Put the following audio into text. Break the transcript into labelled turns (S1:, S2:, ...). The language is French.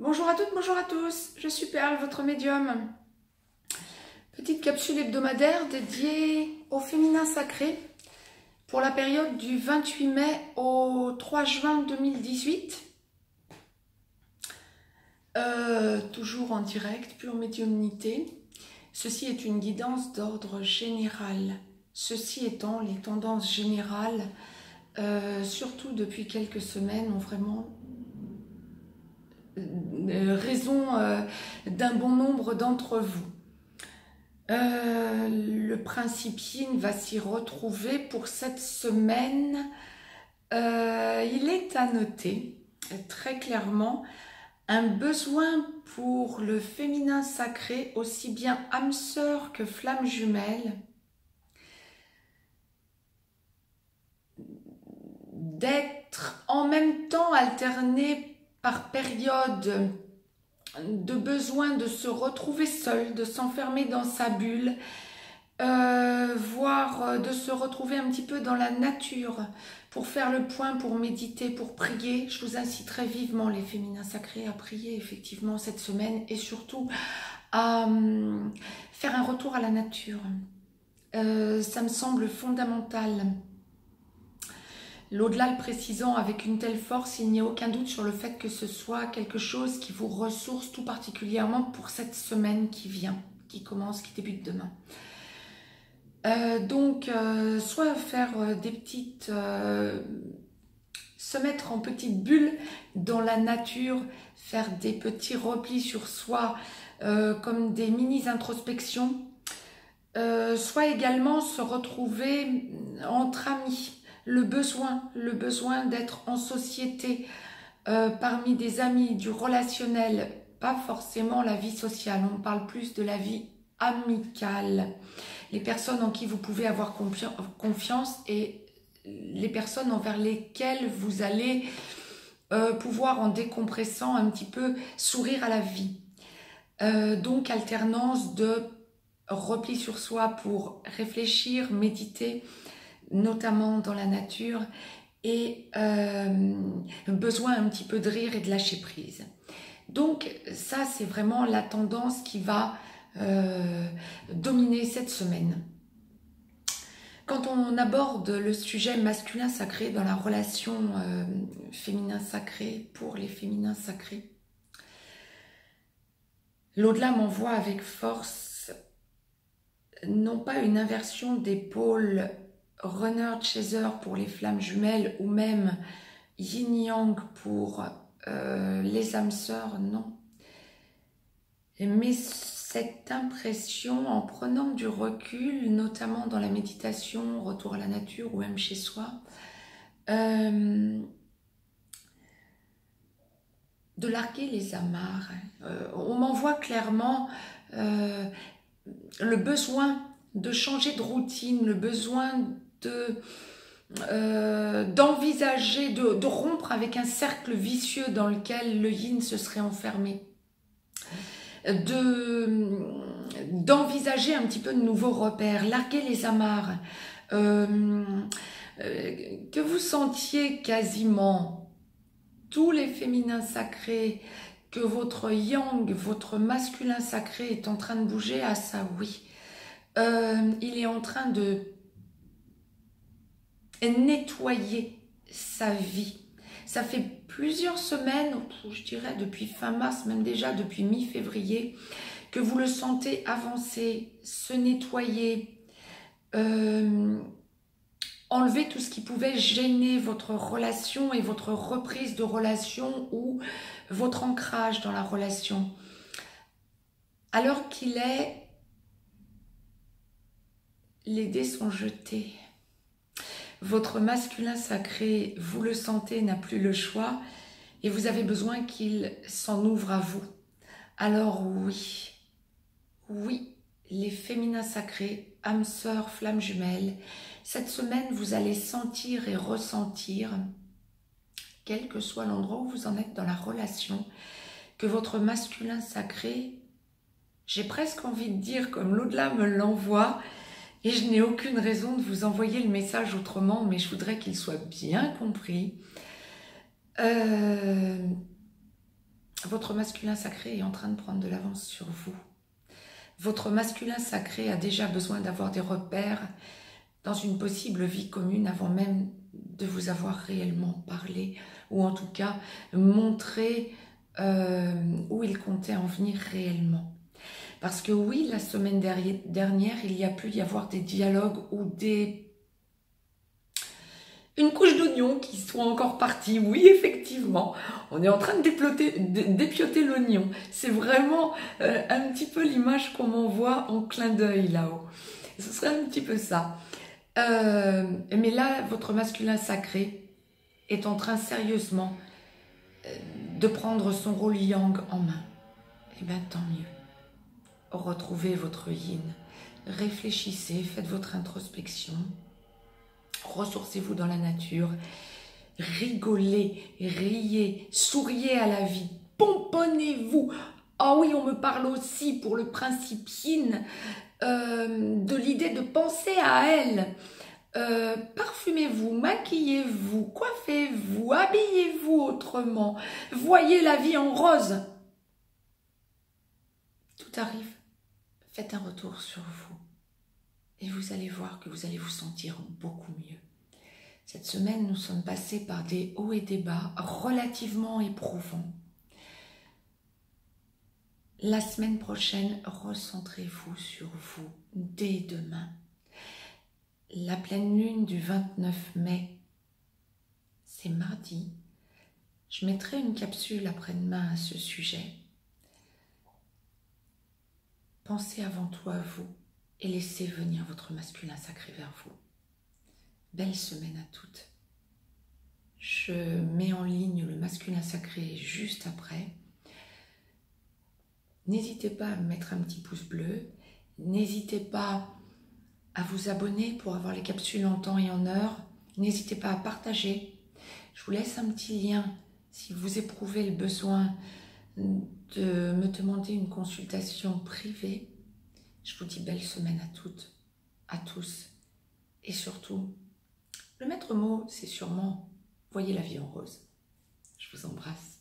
S1: Bonjour à toutes, bonjour à tous, je suis Perle, votre médium. Petite capsule hebdomadaire dédiée au féminin sacré pour la période du 28 mai au 3 juin 2018. Toujours en direct, pure médiumnité. Ceci est une guidance d'ordre général. Ceci étant, les tendances générales, surtout depuis quelques semaines, ont vraiment raison d'un bon nombre d'entre vous. Le principe yin va s'y retrouver pour cette semaine. Il est à noter très clairement un besoin pour le féminin sacré, aussi bien âme sœur que flamme jumelle, d'être en même temps alterné par période de besoin de se retrouver seul, de s'enfermer dans sa bulle, voire de se retrouver un petit peu dans la nature pour faire le point, pour méditer, pour prier. Je vous inciterai vivement les féminins sacrés à prier effectivement cette semaine et surtout à faire un retour à la nature. Ça me semble fondamental. L'au-delà le précisant avec une telle force, il n'y a aucun doute sur le fait que ce soit quelque chose qui vous ressource tout particulièrement pour cette semaine qui vient, qui commence, qui débute demain. Soit faire des petites... se mettre en petite bulle dans la nature, faire des petits replis sur soi, comme des mini-introspections, soit également se retrouver entre amis, le besoin d'être en société, parmi des amis, du relationnel, pas forcément la vie sociale, on parle plus de la vie amicale, les personnes en qui vous pouvez avoir confiance et les personnes envers lesquelles vous allez pouvoir, en décompressant un petit peu, sourire à la vie. Donc alternance de repli sur soi pour réfléchir, méditer, notamment dans la nature, et besoin un petit peu de rire et de lâcher prise. Donc ça, c'est vraiment la tendance qui va dominer cette semaine. Quand on aborde le sujet masculin sacré dans la relation féminin sacré pour les féminins sacrés, l'au-delà m'envoie avec force non pas une inversion des pôles runner-chaser pour les flammes jumelles ou même yin-yang pour les âmes sœurs, non. Mais cette impression, en prenant du recul, notamment dans la méditation, retour à la nature ou même chez soi, de larguer les amarres. On m'envoie clairement le besoin de changer de routine, le besoin d'envisager, de rompre avec un cercle vicieux dans lequel le yin se serait enfermé, d'envisager un petit peu de nouveaux repères, larguer les amarres, que vous sentiez quasiment tous les féminins sacrés, que votre yang, votre masculin sacré est en train de bouger, à ça oui. Il est en train de nettoyer sa vie. Ça fait plusieurs semaines, je dirais depuis fin mars, même déjà depuis mi-février, que vous le sentez avancer, se nettoyer, enlever tout ce qui pouvait gêner votre relation et votre reprise de relation ou votre ancrage dans la relation. Alors qu'il est, les dés sont jetés. Votre masculin sacré, vous le sentez, n'a plus le choix et vous avez besoin qu'il s'en ouvre à vous. Alors oui, oui, les féminins sacrés, âmes sœurs, flammes jumelles, cette semaine vous allez sentir et ressentir, quel que soit l'endroit où vous en êtes dans la relation, que votre masculin sacré, j'ai presque envie de dire comme l'au-delà me l'envoie, et je n'ai aucune raison de vous envoyer le message autrement, mais je voudrais qu'il soit bien compris. votre masculin sacré est en train de prendre de l'avance sur vous. Votre masculin sacré a déjà besoin d'avoir des repères dans une possible vie commune avant même de vous avoir réellement parlé, ou en tout cas montré où il comptait en venir réellement. Parce que oui, la semaine dernière, il y a pu y avoir des dialogues ou une couche d'oignon qui sont encore partis. Oui, effectivement, on est en train de dépioter l'oignon. C'est vraiment un petit peu l'image qu'on m'envoie en clin d'œil là-haut. Ce serait un petit peu ça. Mais là, votre masculin sacré est en train sérieusement de prendre son rôle yang en main. Eh bien, tant mieux. Retrouvez votre yin. Réfléchissez, faites votre introspection. Ressourcez-vous dans la nature. Rigolez, riez, souriez à la vie. Pomponnez-vous. Ah oui, on me parle aussi pour le principe yin de l'idée de penser à elle. Parfumez-vous, maquillez-vous, coiffez-vous, habillez-vous autrement. Voyez la vie en rose. Tout arrive. Faites un retour sur vous. Et vous allez voir que vous allez vous sentir beaucoup mieux. Cette semaine, nous sommes passés par des hauts et des bas relativement éprouvants. La semaine prochaine, recentrez-vous sur vous dès demain. La pleine lune du 29 mai, c'est mardi. Je mettrai une capsule après-demain à ce sujet. Pensez avant tout à vous et laissez venir votre masculin sacré vers vous. Belle semaine à toutes. Je mets en ligne le masculin sacré juste après. N'hésitez pas à mettre un petit pouce bleu. N'hésitez pas à vous abonner pour avoir les capsules en temps et en heure. N'hésitez pas à partager. Je vous laisse un petit lien si vous éprouvez le besoin de me demander une consultation privée. Je vous dis belle semaine à toutes, à tous. Et surtout, le maître mot, c'est sûrement « Voyez la vie en rose ». Je vous embrasse.